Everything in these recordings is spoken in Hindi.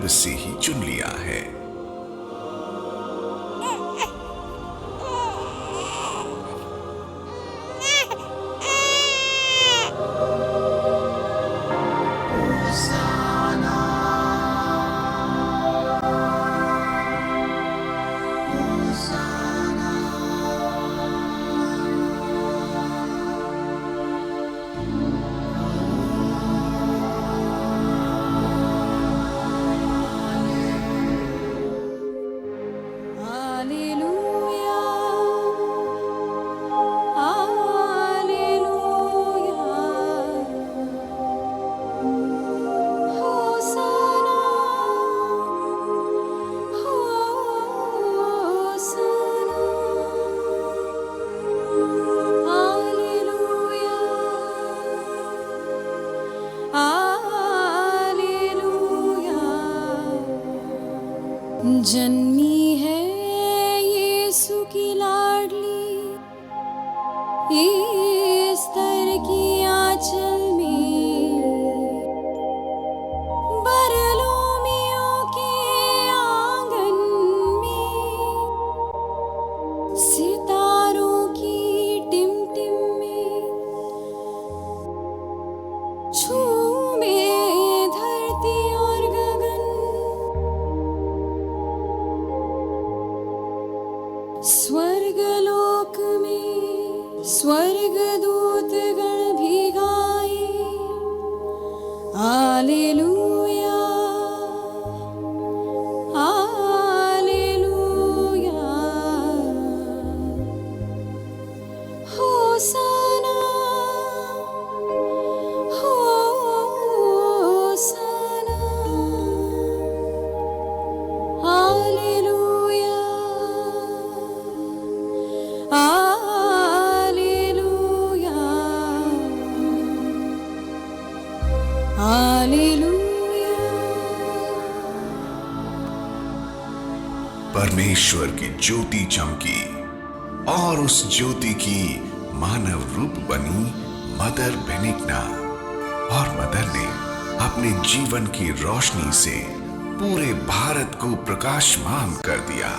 गर्भ से ही चुन लिया है। जन्मी है यीशु की लाडली ईस्टर की आंचल में, बरलोमियों के आंगन में, सितारों की टिमटिम में, झूमे धरती और गगन, स्वर्गलोक में स्वर्गदूत गण भी गाए हालेलुया हालेलुया, होसाना होसाना, हालेलुया हालेलुया हालेलुया। परमेश्वर की ज्योति चमकी और उस ज्योति की मानव रूप बनी मदर बेनिग्ना, और मदर ने अपने जीवन की रोशनी से पूरे भारत को प्रकाशमान कर दिया।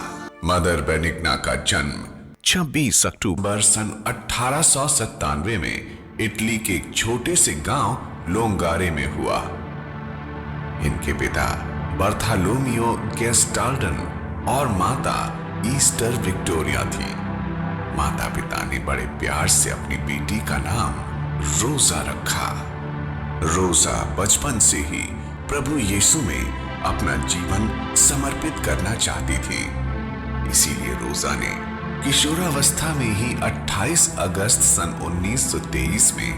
मदर बेनिग्ना का जन्म 26 अक्टूबर सन 1897 में इटली के एक छोटे से गांव लोंगारे में हुआ। इनके पिता बर्थालोमियो गेस्टाल्डन और माता ईस्टर विक्टोरिया थी। माता पिता ने बड़े प्यार से अपनी बेटी का नाम रोजा रखा। रोजा बचपन से ही प्रभु यीशु में अपना जीवन समर्पित करना चाहती थी। इसीलिए रोजा ने किशोरावस्था में ही 28 अगस्त सन 1923 में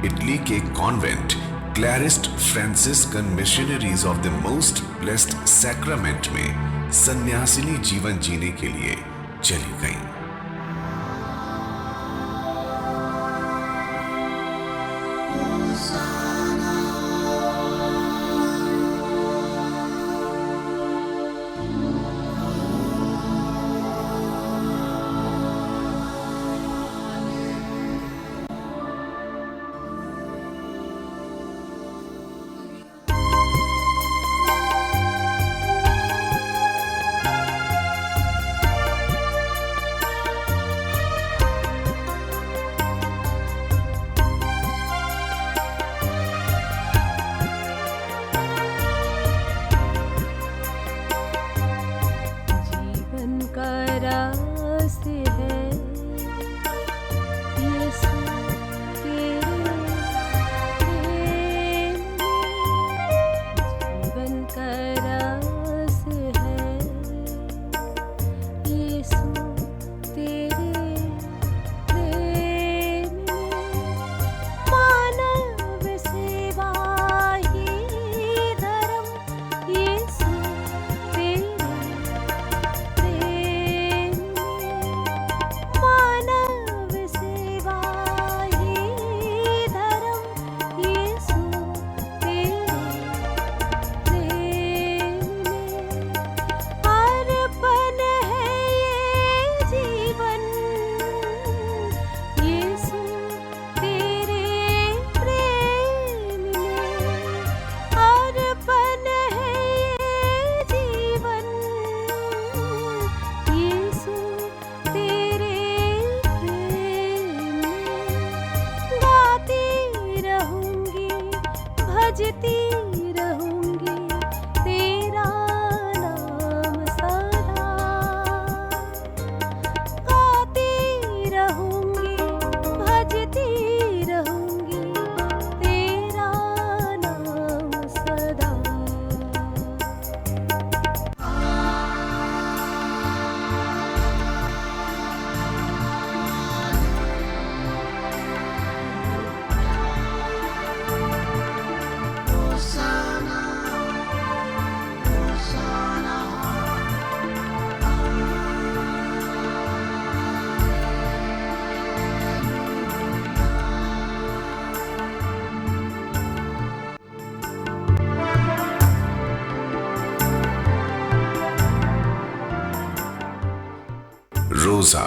इटली के convent Clarist Franciscan missionaries of the most blessed sacrament में सन्यासिनी जीवन जीने के लिए चली गईं। रोजा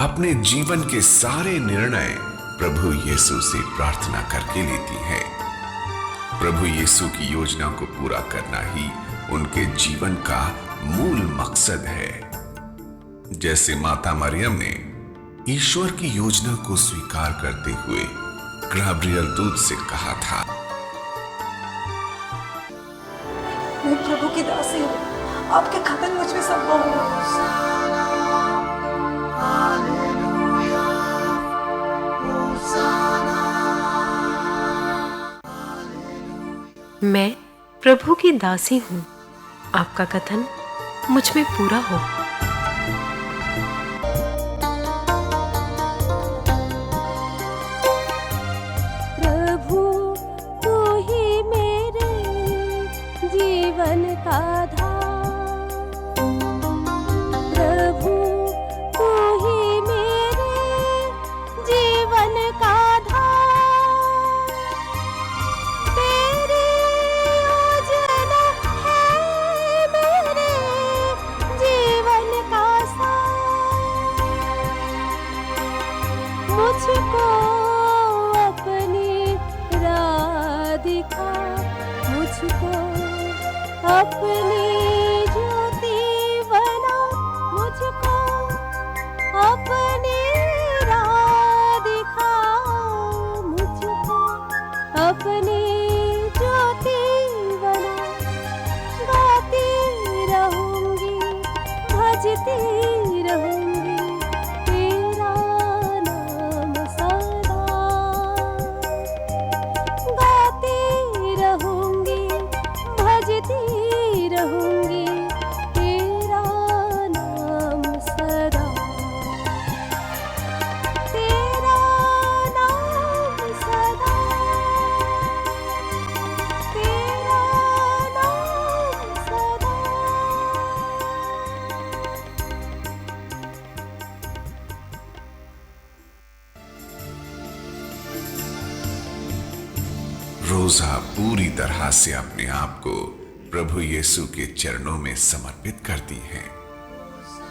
अपने जीवन के सारे निर्णय प्रभु यीशु से प्रार्थना करके लेती है। प्रभु यीशु की योजना को पूरा करना ही उनके जीवन का मूल मकसद है। जैसे माता मरियम ने ईश्वर की योजना को स्वीकार करते हुए गब्रिएल दूत से कहा था, मैं प्रभु की दासी हूँ, आपके खतन मुझ में संभव हो। मैं प्रभु की दासी हूँ, आपका कथन मुझ में पूरा हो। प्रभु तू ही मेरे जीवन का धार, प्रभु तू ही मेरे जीवन का धार, तेरी योजना है मेरे जीवन का सार। मुझको अपनी राह दिखा, मुझको अपनी ज्योति बना, मुझको अपनी राह दिखा, मुझको अपनी ज्योति बना। गाती रहूंगी, भजती रहूंगी तेरा नाम सदा। गाती रहूंगी, भजती रहूंगी तेरा नाम सदा। तेरा नाम सदा, तेरा नाम सदा। रोजा पूरी तरह से अपने आप को प्रभु यीशु के चरणों में समर्पित करती हैं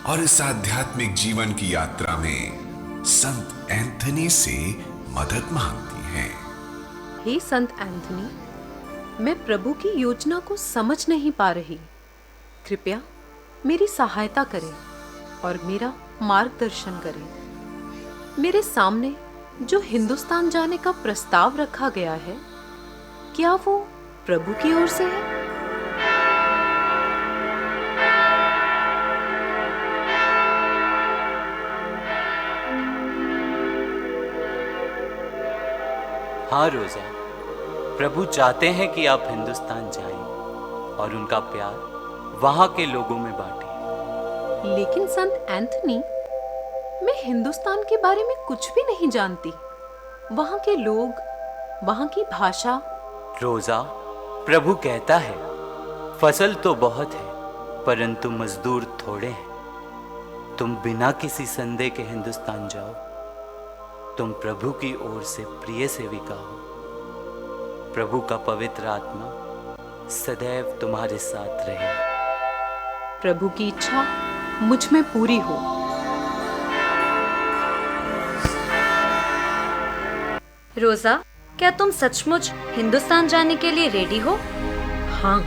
और इस आध्यात्मिक जीवन की यात्रा में संत एंथनी से मदद मांगती हैं। हे संत एंथनी, मैं प्रभु की योजना को समझ नहीं पा रही। कृपया मेरी सहायता करें और मेरा मार्गदर्शन करें। मेरे सामने जो हिंदुस्तान जाने का प्रस्ताव रखा गया है, क्या वो प्रभु की ओर से है? हाँ रोजा, प्रभु चाहते हैं कि आप हिंदुस्तान जाएं और उनका प्यार वहां के लोगों में बांटें। लेकिन संत एंथनी, मैं हिंदुस्तान के बारे में कुछ भी नहीं जानती। वहां के लोग, वहां की भाषा। रोजा, प्रभु कहता है, फसल तो बहुत है परंतु मजदूर थोड़े हैं। तुम बिना किसी संदेह के हिंदुस्तान जाओ। तुम प्रभु की ओर से प्रिय सेविका हो। प्रभु का पवित्र आत्मा सदैव तुम्हारे साथ रहे। प्रभु की इच्छा मुझ में पूरी हो। रोजा, क्या तुम सचमुच हिंदुस्तान जाने के लिए रेडी हो? हाँ।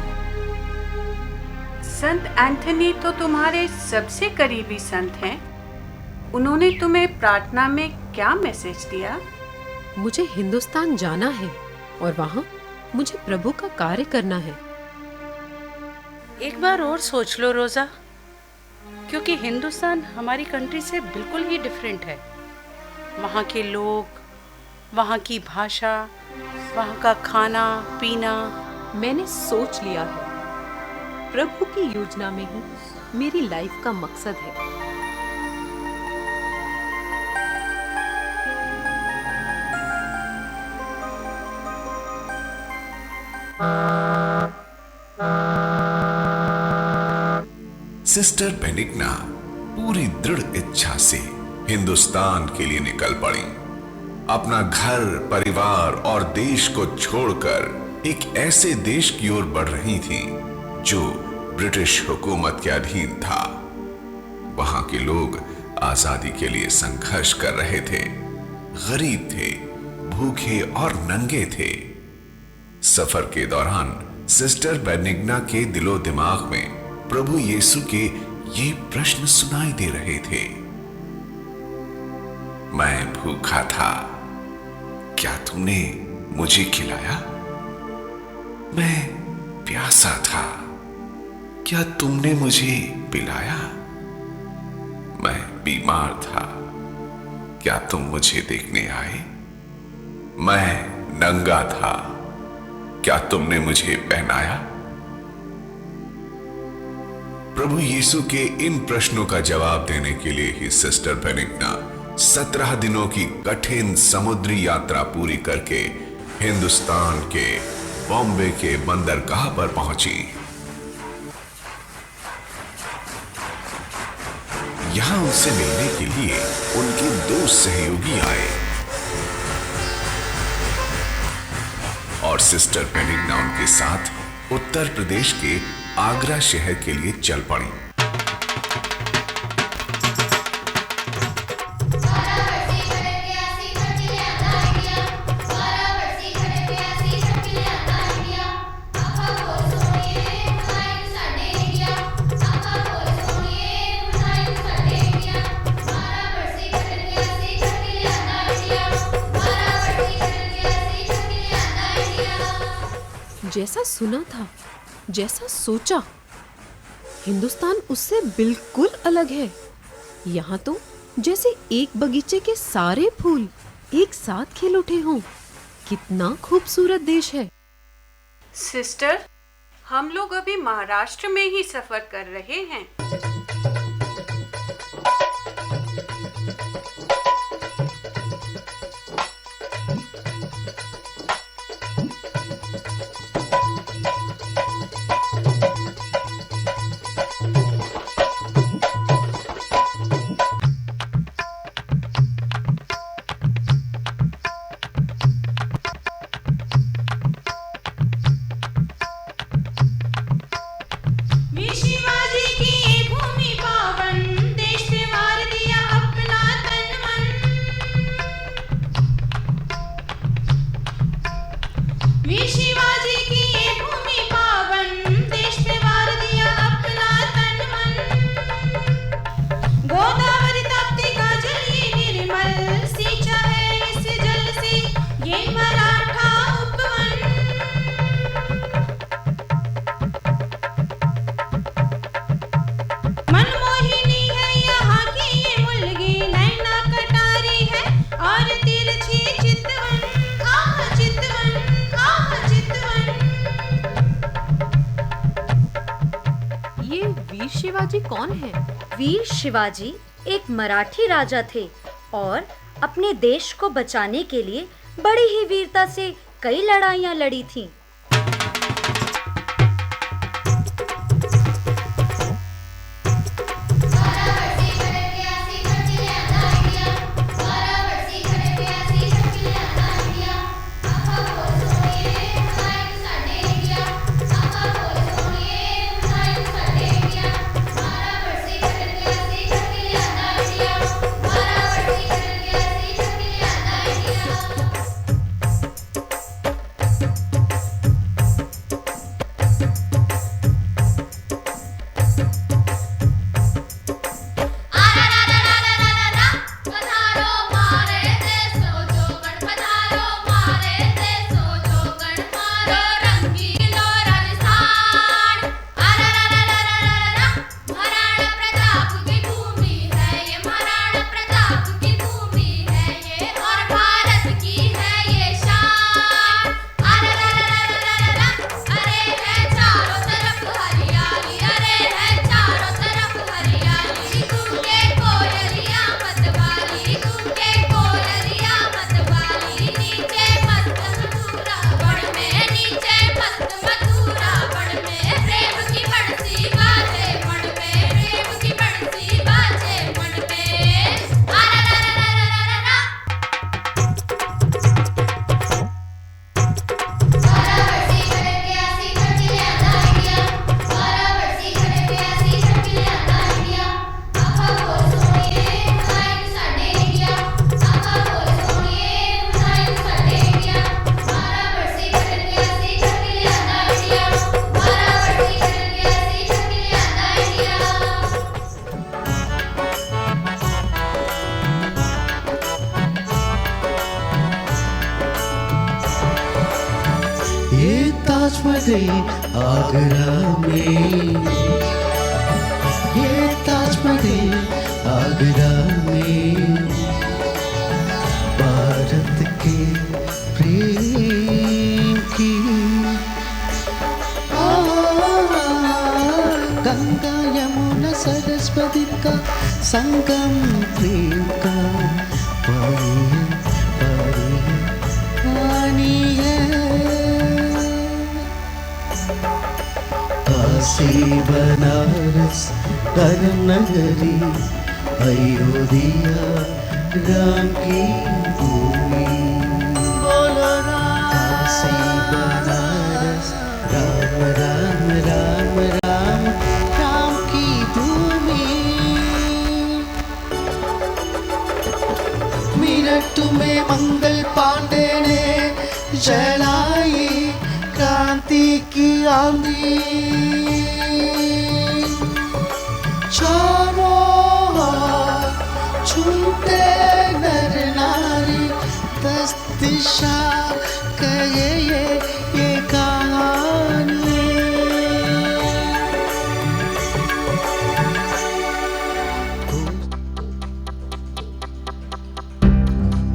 संत एंथनी तो तुम्हारे सबसे करीबी संत हैं। उन्होंने तुम्हें प्रार्थना में क्या मैसेज दिया? मुझे हिंदुस्तान जाना है और वहाँ मुझे प्रभु का कार्य करना है। एक बार और सोच लो रोजा, क्योंकि हिंदुस्तान हमारी कंट्री से बिल्कुल ही डिफरेंट है। वहाँ के लोग, वहाँ की भाषा, वहाँ का खाना पीना। मैंने सोच लिया है, प्रभु की योजना में ही मेरी लाइफ का मकसद है। सिस्टर बेनिग्ना पूरी दृढ़ इच्छा से हिंदुस्तान के लिए निकल पड़ी। अपना घर, परिवार और देश को छोड़कर एक ऐसे देश की ओर बढ़ रही थी जो ब्रिटिश हुकूमत के अधीन था। वहां के लोग आजादी के लिए संघर्ष कर रहे थे, गरीब थे, भूखे और नंगे थे। सफर के दौरान सिस्टर बेनिग्ना के दिलो दिमाग में प्रभु यीशु के ये प्रश्न सुनाई दे रहे थे। मैं भूखा था, क्या तुमने मुझे खिलाया? मैं प्यासा था, क्या तुमने मुझे पिलाया? मैं बीमार था, क्या तुम मुझे देखने आए? मैं नंगा था, क्या तुमने मुझे पहनाया? प्रभु यीशु के इन प्रश्नों का जवाब देने के लिए ही सिस्टर बेनिग्ना 17 दिनों की कठिन समुद्री यात्रा पूरी करके हिंदुस्तान के बॉम्बे के बंदरगाह पर पहुंची। यहां उनसे मिलने के लिए उनके 2 सहयोगी आए और सिस्टर बेनिग्ना उनके साथ उत्तर प्रदेश के आगरा शहर के लिए चल पड़ी। जैसा सुना था, जैसा सोचा, हिंदुस्तान उससे बिल्कुल अलग है। यहाँ तो जैसे एक बगीचे के सारे फूल एक साथ खिल उठे हों। कितना खूबसूरत देश है। सिस्टर, हम लोग अभी महाराष्ट्र में ही सफर कर रहे हैं। शिवाजी कौन है? वीर शिवाजी एक मराठी राजा थे और अपने देश को बचाने के लिए बड़ी ही वीरता से कई लड़ाइयां लड़ी थीं। ताजमहल आगरा में, ये ताजमहल आगरा में, भारत के प्रेम की गंगा यमुना सरस्वती का संगम प्रेम का पानी है। काशी बनारस धर्म नगरी अयोध्या राम की भूमि, बोलो राम। काशी बनारस राम राम राम राम राम की भूमि। मेरठ में मंगल पांडे ने जलाई क्रांति की आंधी, चारों ओर छूटे नर नारी, दस दिशा कहे ये कहानी।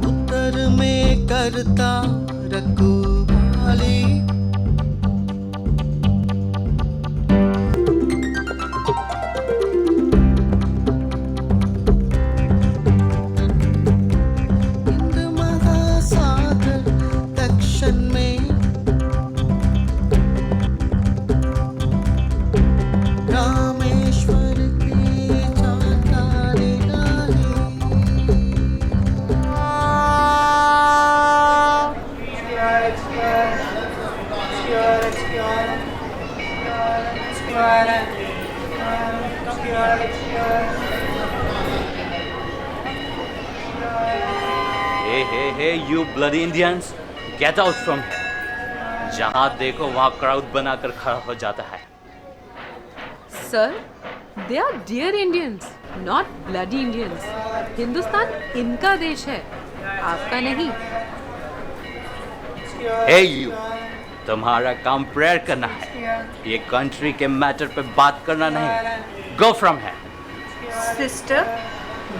उत्तर में करता रखवाली, Hey, you bloody Indians, get out from here. जहाँ देखो वहाँ क्राउड बनाकर खड़ा हो जाता है। Sir, they are dear Indians, not bloody Indians. Hindustan इनका देश है, आपका नहीं। Hey you, तुम्हारा काम प्रेयर करना है, ये कंट्री के मैटर पे बात करना नहीं। Go from here. Sister,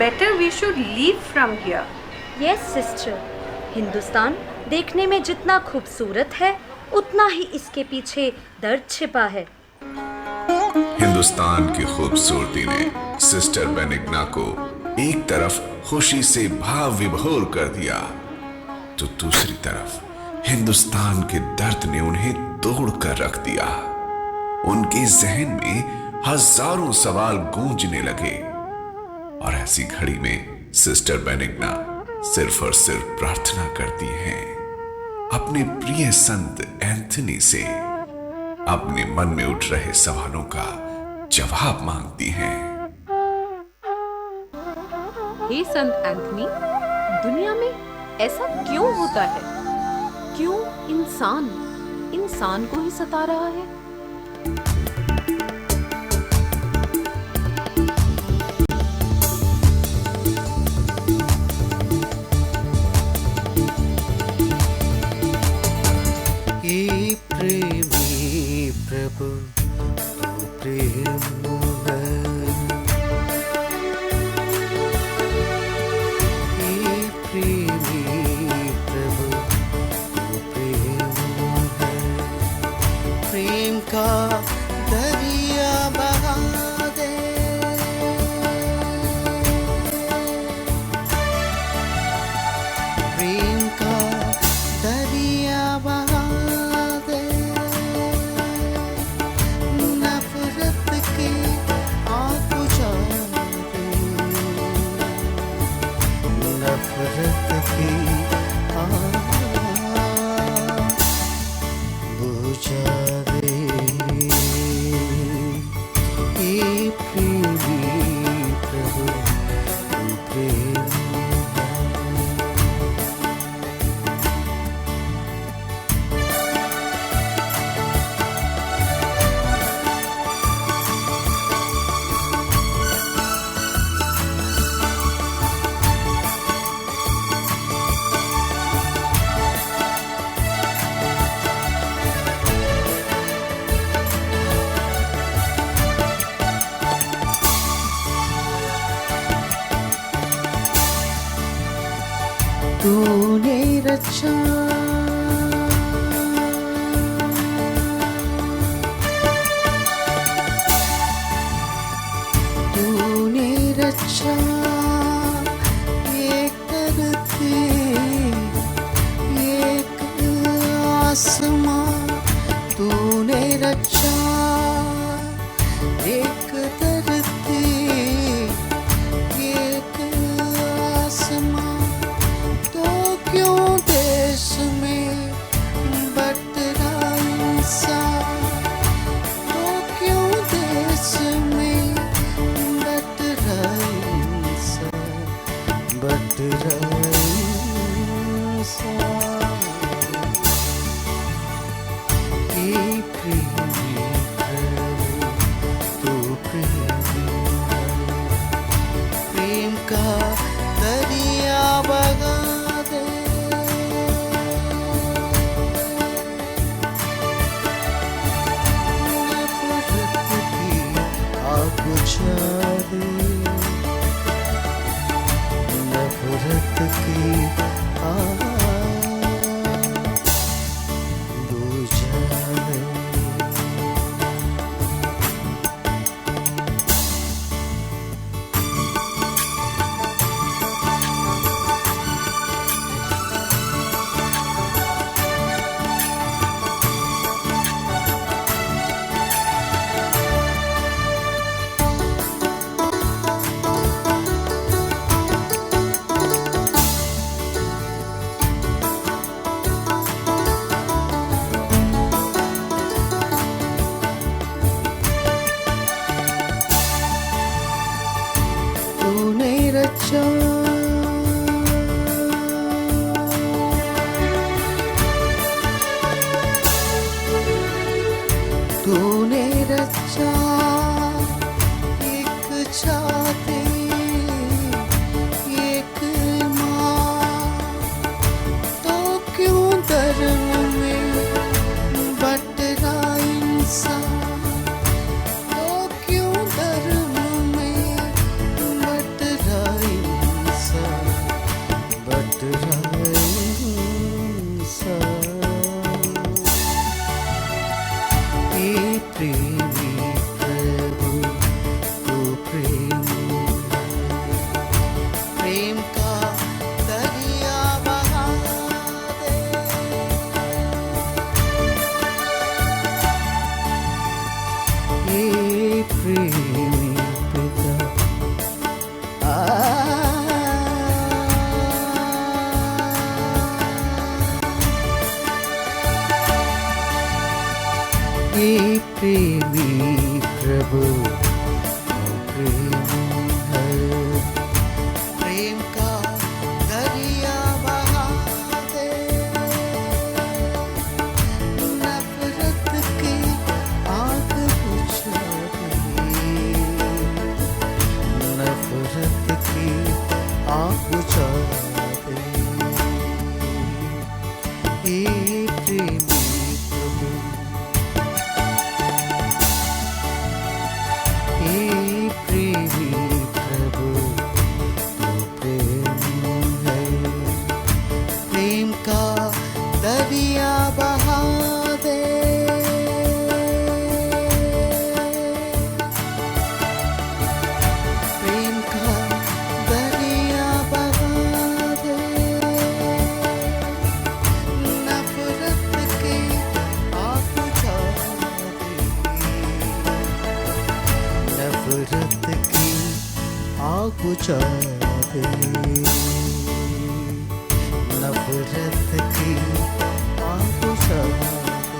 better we should leave from here. Yes sister, Hindustan देखने में जितना खूबसूरत है उतना ही इसके पीछे दर्द छिपा है। हिंदुस्तान की खूबसूरती ने सिस्टर बेनिग्ना को एक तरफ खुशी से भाव विभोर कर दिया, तो दूसरी तरफ हिंदुस्तान के दर्द ने उन्हें तोड़ कर रख दिया। उनके जहन में हजारों सवाल गूंजने लगे, और ऐसी घड़ी में सिस्टर बेनिग्ना सिर्फ और सिर्फ प्रार्थना करती हैं अपने प्रिय संत एंथनी से, अपने मन में उठ रहे सवालों का जवाब मांगती हैं। हे संत एंथनी, दुनिया में ऐसा क्यों होता है? क्यों इंसान को ही सता रहा है? प्रेमी प्रभु तू प्रेम है, हे प्रेमी प्रभु तू प्रेम है, प्रेम तूने रचा तूने रचा एक धरती एक आसमां तूने रचा एक धरती एक आसमां तो क्यों देश में बट रहा इंसान तो क्यों देश में बट रहा इंसान बट रहा इंसान हे प्रेमी प्रभु तू प्रेमी प्रेम का दरिया बगा दे नफरत की आग बुझा दे नफरत की आग बुझा दे तूने रचा तूने रचा एक छाते एक माँ तो क्यों धर्म में बट रहा इंसान तो क्यों धर्म में बट रहा इंसान बट रहा इंसान हे प्रेमी प्रभु तू प्रेमी प्रेम का दरिया बहा दे हे प्रेमी पिता हे प्रेमी प्रभु प्रेम है प्रेम का दरिया बहा दे नफरत की आग बुझा दे नफरत की आग बुझा दे हे प्रेमी प्रभु हे प्रेमी प्रभु तू प्रेम है प्रेम का दरिया बहा दे प्रेम का दरिया बहा दे नफरत के आग बुझा दे नफरत की आग बुझा दे नफरत की आग बुझा दे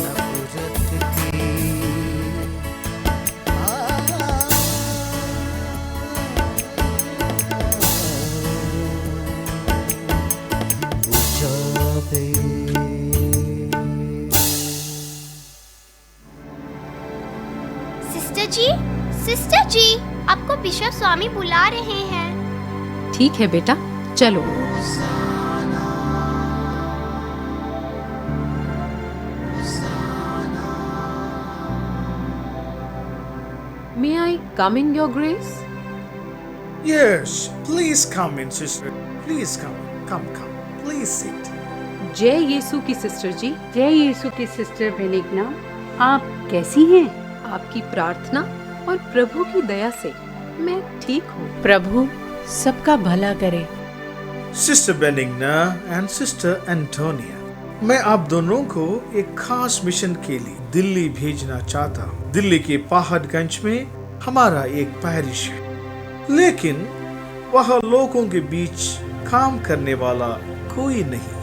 नफरत की आग बुझा दे सिस्टर जी आपको बिशप स्वामी बुला रहे हैं। ठीक है बेटा, चलो। May I come in your grace? Yes, please come in, sister. Please come. Come. Please sit. जय यीशु की सिस्टर जी। जय यीशु की सिस्टर बेनिग्ना, आप कैसी हैं? आपकी प्रार्थना और प्रभु की दया से मैं ठीक हूँ। प्रभु सबका भला करे। Sister Benigna and Sister Antonia, मैं आप दोनों को एक खास मिशन के लिए दिल्ली भेजना चाहता हूँ। दिल्ली के पहाड़गंज में हमारा एक पैरिश है, लेकिन वहाँ लोगों के बीच काम करने वाला कोई नहीं।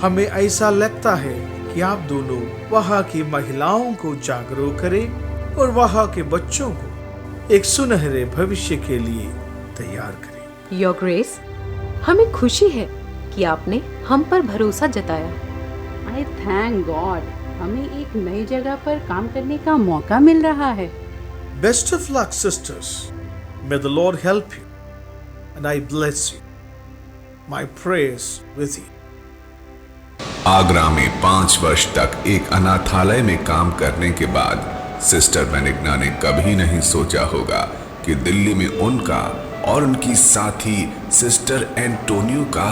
हमें ऐसा लगता है कि आप दोनों वहाँ की महिलाओं को जागरूक करें और वहाँ के बच्चों को एक सुनहरे भविष्य के लिए तैयार करें। योर ग्रेस, हमें खुशी है कि आपने हम पर भरोसा जताया। आई थैंक गॉड, हमें एक नई जगह पर काम करने का मौका मिल रहा है। Best of luck, sisters. May the Lord help you, and I bless you. My prayers with you. Agra में 5 वर्ष तक एक अनाथालय में काम करने के बाद सिस्टर बेनिग्ना ने कभी नहीं सोचा होगा कि दिल्ली में उनका और उनकी साथी सिस्टर एंटोनियो का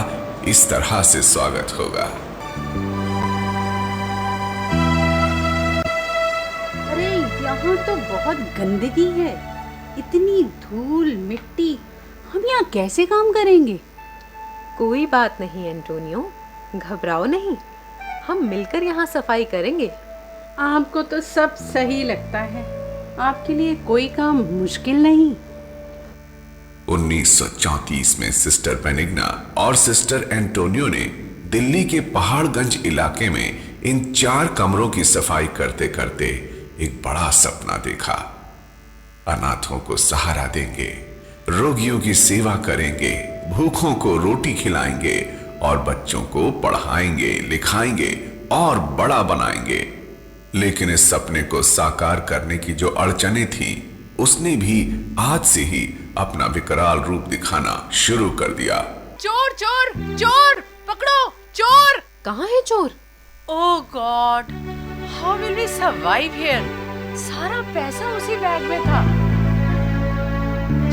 इस तरह से स्वागत होगा। अरे यहाँ तो बहुत गंदगी है, इतनी धूल मिट्टी, हम यहाँ कैसे काम करेंगे? कोई बात नहीं एंटोनियो, घबराओ नहीं, हम मिलकर यहाँ सफाई करेंगे। आपको तो सब सही लगता है, आपके लिए कोई काम मुश्किल नहीं। 1934 में सिस्टर बेनिग्ना और सिस्टर एंटोनियो ने दिल्ली के पहाड़गंज इलाके में इन 4 कमरों की सफाई करते करते एक बड़ा सपना देखा। अनाथों को सहारा देंगे, रोगियों की सेवा करेंगे, भूखों को रोटी खिलाएंगे और बच्चों को पढ़ाएंगे, लिखाएंगे और बड़ा बनाएंगे। लेकिन इस सपने को साकार करने की जो अड़चनें थीं, उसने भी आज से ही अपना विकराल रूप दिखाना शुरू कर दिया। चोर चोर चोर, पकड़ो चोर! कहाँ है चोर? Oh God, how will we survive here? सारा पैसा उसी बैग में था।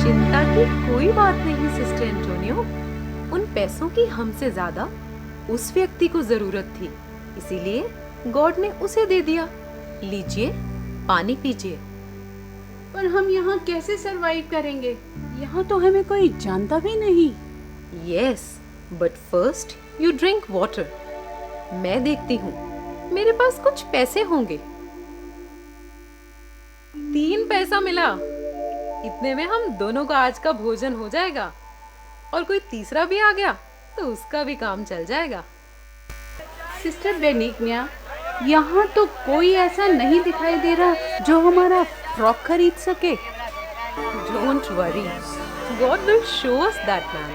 चिंता की कोई बात नहीं सिस्टर एंटोनियो, उन पैसों की हमसे ज्यादा उस व्यक्ति को जरूरत थी, इसीलिए गॉड ने उसे दे दिया। लीजिए, पानी पीजिए। पर हम यहाँ कैसे सरवाइव करेंगे? यहाँ तो हमें कोई जानता भी नहीं। Yes, but first you drink water. मैं देखती हूँ, मेरे पास कुछ पैसे होंगे। 3 पैसा मिला, इतने में हम दोनों का आज का भोजन हो जाएगा, और कोई तीसरा भी आ गया तो उसका भी काम चल जाएगा। सिस्टर बेनिग्ना, यहाँ तो कोई ऐसा नहीं दिखाई दे रहा जो हमारा फ्रॉक खरीद सके। Don't worry, God will show us that man.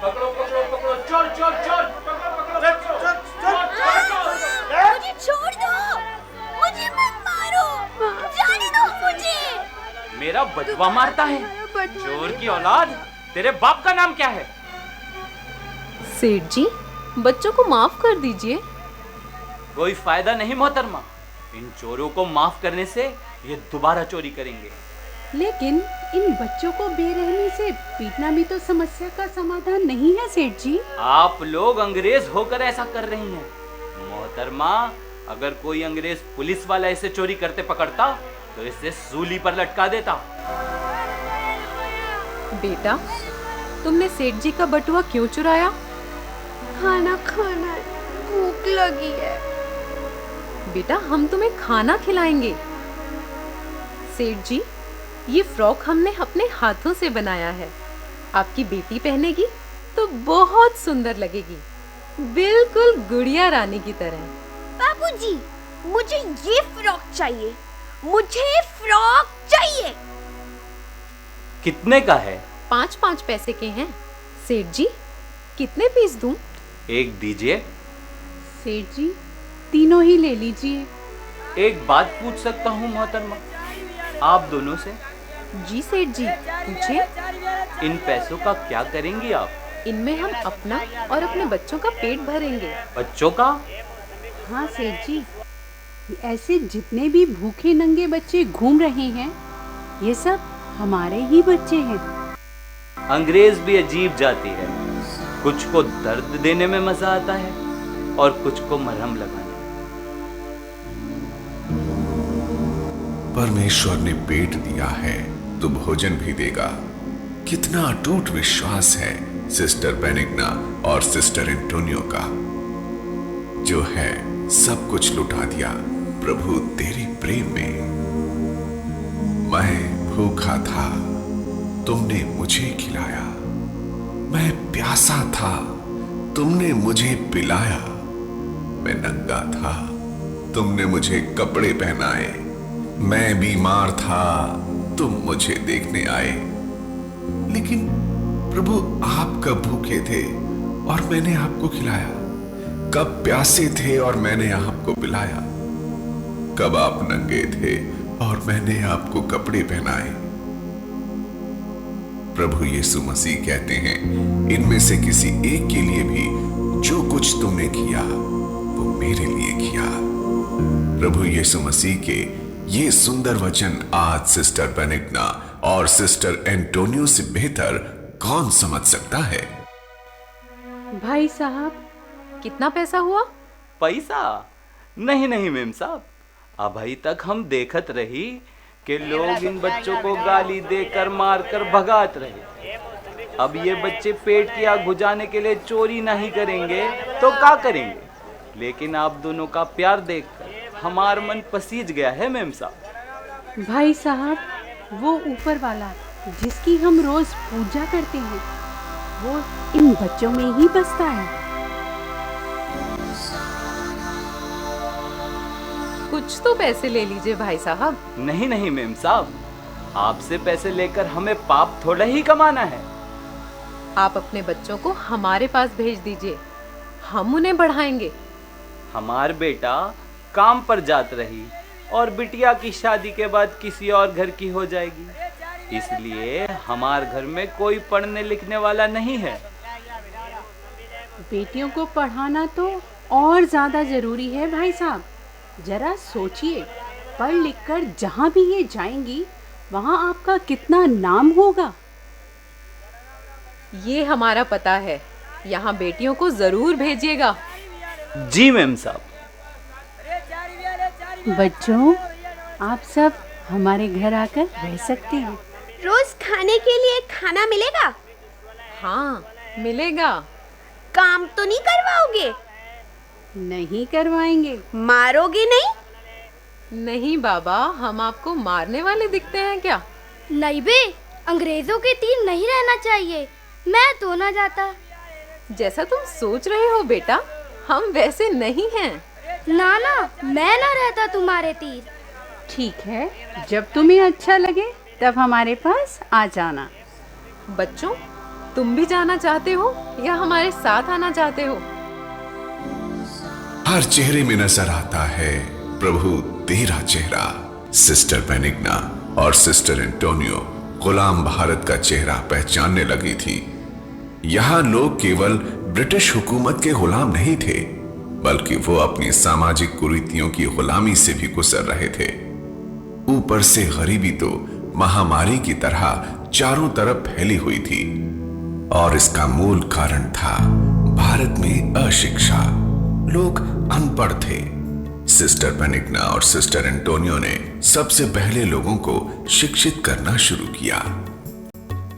पकड़ो, चोर! मुझे छोड़ दो, मुझे मत मारो, जाने दो मुझे। मेरा बचवा मारता है, चोर की औलाद। तेरे बाप का नाम क्या है? सेठ जी, बच्चों को माफ कर दीजिए। कोई फायदा नहीं मोहतरमा, इन चोरों को माफ करने से ये दोबारा चोरी करेंगे। लेकिन इन बच्चों को बेरहमी से पीटना भी तो समस्या का समाधान नहीं है सेठ जी। आप लोग अंग्रेज होकर ऐसा कर रही हैं। मोहतरमा, अगर कोई अंग्रेज पुलिस वाला इसे चोरी करते पकड़ता तो इसे सूली पर लटका देता। बेटा, तुमने सेठ जी का बटुआ क्यों चुराया? खाना खाना है, भूख लगी है। बेटा, हम तुम्हें खाना खिलाएंगे। सेठ जी, ये फ्रॉक हमने अपने हाथों से बनाया है, आपकी बेटी पहनेगी तो बहुत सुंदर लगेगी, बिल्कुल गुड़िया रानी की तरह। बाबूजी, मुझे ये फ्रॉक चाहिए, मुझे फ्रॉक चाहिए। कितने का है? 5-5 पैसे के हैं। सेठ जी, कितने पीस दूं? एक दीजिए। सेठ जी, तीनों ही ले लीजिए। एक बात पूछ सकता हूँ मोहतरमा, आप दोनों से? जी सेठ जी, पूछिए। इन पैसों का क्या करेंगी आप? इनमें हम अपना और अपने बच्चों का पेट भरेंगे। बच्चों का? हाँ सेठ जी, ऐसे जितने भी भूखे नंगे बच्चे घूम रहे हैं, ये सब हमारे ही बच्चे हैं। अंग्रेज भी अजीब जाती है, कुछ को दर्द देने में मजा आता है और कुछ को मरहम लगाने। परमेश्वर ने पेट दिया है तो भोजन भी देगा। कितना अटूट विश्वास है सिस्टर बेनिग्ना और सिस्टर एंटोनियो का। जो है सब कुछ लुटा दिया प्रभु तेरे प्रेम में। मैं भूखा था, तुमने मुझे खिलाया। मैं प्यासा था, तुमने मुझे पिलाया। मैं नंगा था, तुमने मुझे कपड़े पहनाए। मैं बीमार था, तुम मुझे देखने आए। लेकिन प्रभु आप कब भूखे थे और मैंने आपको खिलाया? कब प्यासे थे और मैंने आपको पिलाया? कब आप नंगे थे और मैंने आपको कपड़े पहनाए? प्रभु यीशु मसीह कहते हैं, इनमें से किसी एक के लिए भी जो कुछ तुमने किया वो मेरे लिए किया। प्रभु यीशु मसीह के ये सुंदर वचन आज सिस्टर बेनिग्ना और सिस्टर एंटोनियो से बेहतर कौन समझ सकता है? भाई साहब, कितना पैसा हुआ? पैसा? नहीं नहीं मेम साहब, अभी तक हम देखत रही कि लोग इन बच्चों को गाली देकर मारकर भगात रहे। अब ये बच्चे पेट की आग बुझाने के लिए चोरी नहीं करेंगे तो क्या करेंगे? लेकिन आप दोनों का प्यार देखकर हमारा मन पसीज गया है मेम साहब। भाई साहब, वो ऊपर वाला जिसकी हम रोज पूजा करते हैं, वो इन बच्चों में ही बसता है। कुछ तो पैसे ले लीजिए भाई साहब। नहीं नहीं मेम साहब, आपसे पैसे लेकर हमें पाप थोड़ा ही कमाना है। आप अपने बच्चों को हमारे पास भेज दीजिए, हम उन्हें बढ़ाएंगे। हमार बेटा काम पर जात रही और बिटिया की शादी के बाद किसी और घर की हो जाएगी, इसलिए हमार घर में कोई पढ़ने लिखने वाला नहीं है। बेटियों को पढ़ाना तो और ज्यादा जरूरी है भाई साहब। जरा सोचिए, पढ़ लिख कर जहाँ भी ये जाएंगी वहाँ आपका कितना नाम होगा। ये हमारा पता है, यहाँ बेटियों को जरूर भेजिएगा। जी मैम साहब। बच्चों, आप सब हमारे घर आकर रह सकते हैं। रोज खाने के लिए खाना मिलेगा? हाँ मिलेगा। काम तो नहीं करवाओगे? नहीं करवाएंगे। मारोगे नहीं? नहीं बाबा, हम आपको मारने वाले दिखते हैं क्या? नहीं बे, अंग्रेजों के तीर नहीं रहना चाहिए। मैं तो ना जाता। जैसा तुम सोच रहे हो बेटा, हम वैसे नहीं हैं। ना ना, मैं ना रहता तुम्हारे तीर। ठीक है, जब तुम्हें अच्छा लगे तब हमारे पास आ जाना। बच्चों, तुम भी जाना चाहते हो या हमारे साथ आना चाहते हो? हर चेहरे में नजर आता है प्रभु तेरा चेहरा। सिस्टर बेनिग्ना और सिस्टर एंटोनियो गुलाम भारत का चेहरा पहचानने लगी थी। यहाँ लोग केवल ब्रिटिश हुकूमत के गुलाम नहीं थे, बल्कि वो अपनी सामाजिक कुरीतियों की गुलामी से भी गुजर रहे थे। ऊपर से गरीबी तो महामारी की तरह चारों तरफ फैली हुई थी, और इसका मूल कारण था भारत में अशिक्षा। लोग अनपढ़ थे। सिस्टर बेनिग्ना और सिस्टर एंटोनियो ने सबसे पहले लोगों को शिक्षित करना शुरू किया।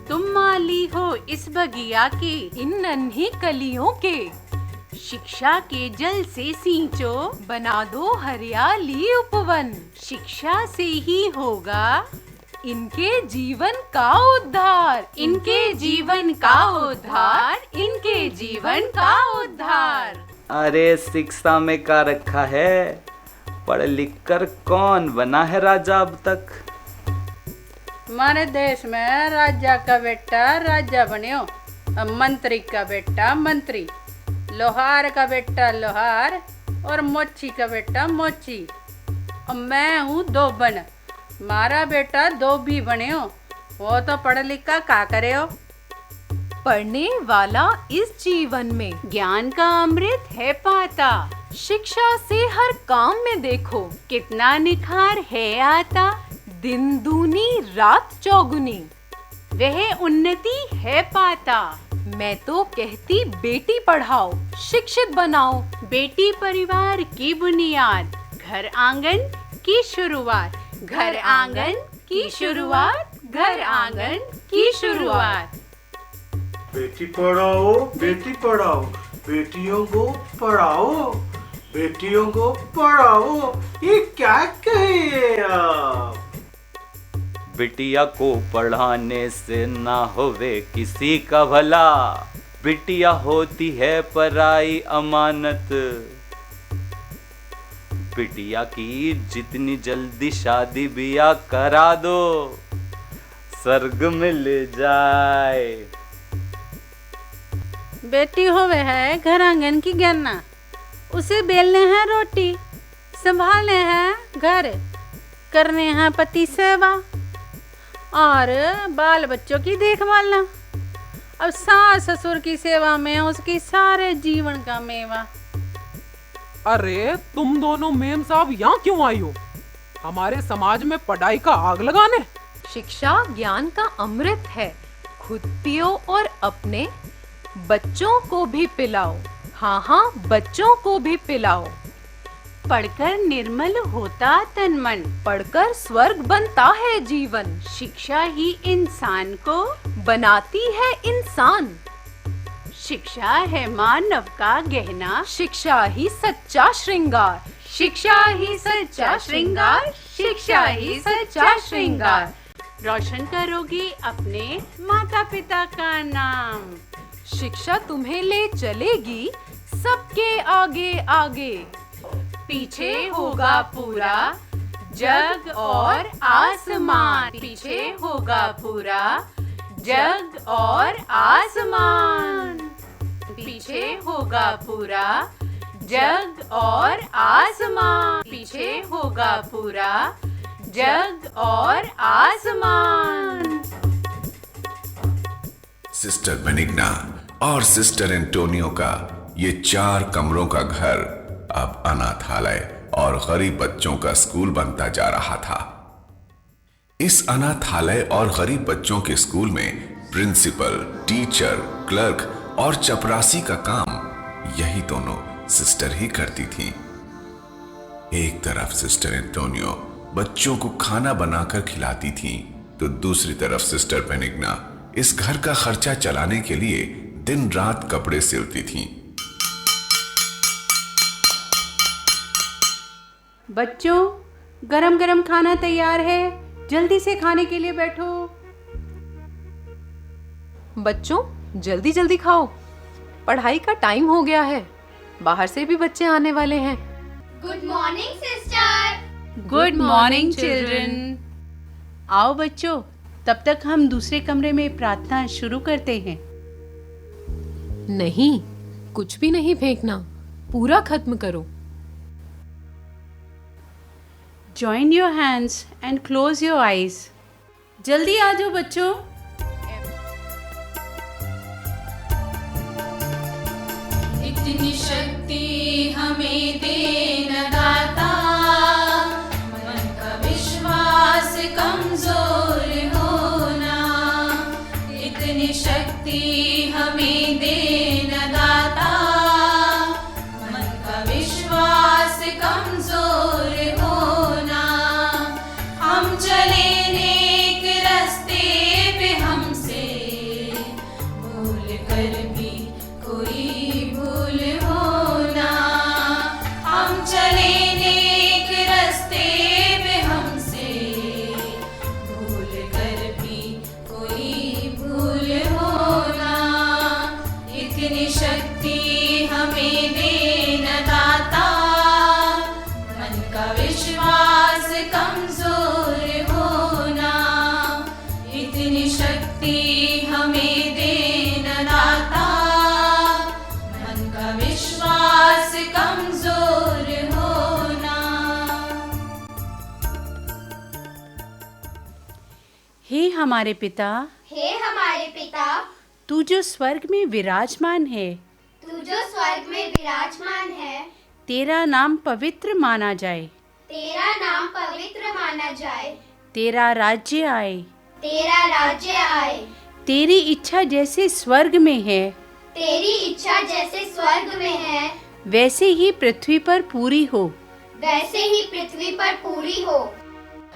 तुम माली हो इस बगिया के, इन नन्ही कलियों के, शिक्षा के जल से सींचो, बना दो हरियाली उपवन। शिक्षा से ही होगा इनके जीवन का उद्धार, इनके जीवन का उद्धार, इनके जीवन का उद्धार। अरे शिक्षा में का रखा है? पढ़ लिख कर कौन बना है राजा अब तक? हमारे देश में राजा का बेटा राजा बने हो, मंत्री का बेटा मंत्री, लोहार का बेटा लोहार और मोची का बेटा मोची। और मैं हूँ धोबन, मारा बेटा धोबी बने हो। वो तो पढ़ लिख का करे हो। पढ़ने वाला इस जीवन में ज्ञान का अमृत है पाता। शिक्षा से हर काम में देखो कितना निखार है आता। दिन दूनी रात चौगुनी वह उन्नति है पाता। मैं तो कहती बेटी पढ़ाओ शिक्षित बनाओ। बेटी परिवार की बुनियाद, घर आंगन की शुरुआत। घर आंगन की शुरुआत, घर आंगन की शुरुआत। बेटी पढ़ाओ, बेटी पढ़ाओ, बेटियों को पढ़ाओ, बेटियों को पढ़ाओ। ये क्या कहे आप? बिटिया को पढ़ाने से ना होवे किसी का भला। बिटिया होती है पराई अमानत। बिटिया की जितनी जल्दी शादी बिया करा दो, स्वर्ग में ले जाए। बेटी होवे है घर आंगन की गन्ना, उसे बेलने हैं रोटी, संभालने हैं घर, करने हैं पति सेवा और बाल बच्चों की देखभाल। अब सास ससुर की सेवा में उसकी सारे जीवन का मेवा। अरे तुम दोनों मेम साहब यहाँ क्यों आई हो? हमारे समाज में पढ़ाई का आग लगाने? शिक्षा ज्ञान का अमृत है, खुद पियो और अपने बच्चों को भी पिलाओ। हाँ हाँ, बच्चों को भी पिलाओ। पढ़कर निर्मल होता तन मन, पढ़कर स्वर्ग बनता है जीवन। शिक्षा ही इंसान को बनाती है इंसान। शिक्षा है मानव का गहना, शिक्षा ही सच्चा श्रृंगार। शिक्षा ही सच्चा श्रृंगार, शिक्षा ही सच्चा श्रृंगार। रोशन करोगी अपने माता पिता का नाम। शिक्षा तुम्हें ले चलेगी सबके आगे आगे। पीछे होगा पूरा जग और आसमान। पीछे होगा पूरा जग और आसमान। पीछे होगा पूरा जग और आसमान। पीछे होगा पूरा जग और आसमान। सिस्टर बेनिग्ना और सिस्टर एंटोनियो का ये 4 कमरों का घर अब अनाथालय और गरीब बच्चों का स्कूल बनता जा रहा था। इस अनाथालय और गरीब बच्चों के स्कूल में प्रिंसिपल, टीचर, क्लर्क और चपरासी का काम यही दोनों सिस्टर ही करती थी। एक तरफ सिस्टर एंटोनियो बच्चों को खाना बनाकर खिलाती थी, तो दूसरी तरफ सिस्टर बेनिग्ना इस घर का खर्चा चलाने के लिए दिन रात कपड़े सिलती थी। बच्चों, गरम गरम खाना तैयार है, जल्दी से खाने के लिए बैठो। बच्चों, जल्दी जल्दी खाओ, पढ़ाई का टाइम हो गया है। बाहर से भी बच्चे आने वाले हैं। Good morning sister. Good morning children. आओ बच्चों, तब तक हम दूसरे कमरे में प्रार्थना शुरू करते हैं। नहीं, कुछ भी नहीं फेंकना, पूरा खत्म करो। Join your hands and close your eyes. जल्दी आ जाओ बच्चों। इतनी शक्ति हमें देना दाता, मन का विश्वास कमजोर होना। इतनी शक्ति हमें देना दाता, मन का विश्वास कमजोर होना। हम चले नेक रास्ते पे, हमसे भूल कर भी कोई भूल होना। हम चले नेक रास्ते पे, हमसे भूल कर भी कोई भूल होना। इतनी शक्ति हमें देना दाता, मन का विश्वास कमजोर होना। इतनी शक्ति हमें देना दाता, मन का विश्वास कमजोर होना। हे हमारे पिता, हे हमारे पिता, तू जो स्वर्ग में विराजमान है, तू जो स्वर्ग में विराजमान है, तेरा नाम पवित्र माना जाए, तेरा नाम पवित्र माना जाए, तेरा राज्य आए, तेरा राज्य आए, तेरी इच्छा जैसे स्वर्ग में है, तेरी इच्छा जैसे स्वर्ग में है, वैसे ही पृथ्वी पर पूरी हो। वैसे ही पृथ्वी पर पूरी हो।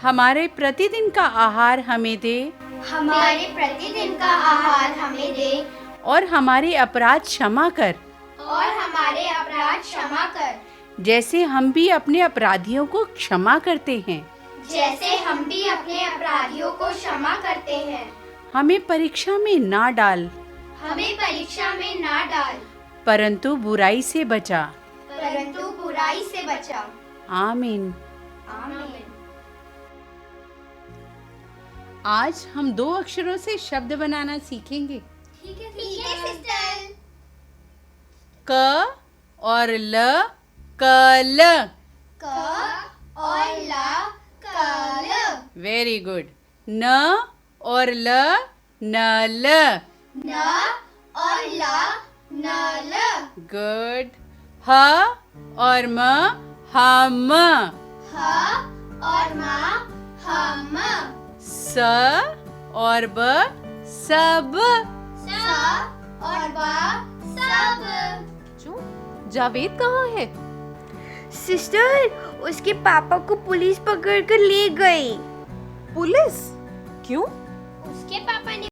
हमारे प्रतिदिन का आहार हमें दे, हमारे प्रतिदिन का आहार हमें दे, और हमारे अपराध क्षमा कर, और हमारे अपराध क्षमा कर, जैसे हम भी अपने अपराधियों को क्षमा करते हैं। जैसे हम भी अपने अपराधियों को क्षमा करते हैं। हमें परीक्षा में ना डाल, हमें परीक्षा में ना डाल, परंतु बुराई से बचा। परंतु बुराई से बचा। आमीन। आमीन। आज हम 2 अक्षरों से शब्द बनाना सीखेंगे। ठीक है सिस्टर। क और ल, कल। क और ल, कल। Very good. न और ल, नल। न और ल, नल। गुड। ह और म, हम। ह और म, हम। स और ब, सब। स और ब, सब। जावेद कहाँ है? सिस्टर, उसके पापा को पुलिस पकड़ कर ले गई। पुलिस? क्यों? उसके पापा ने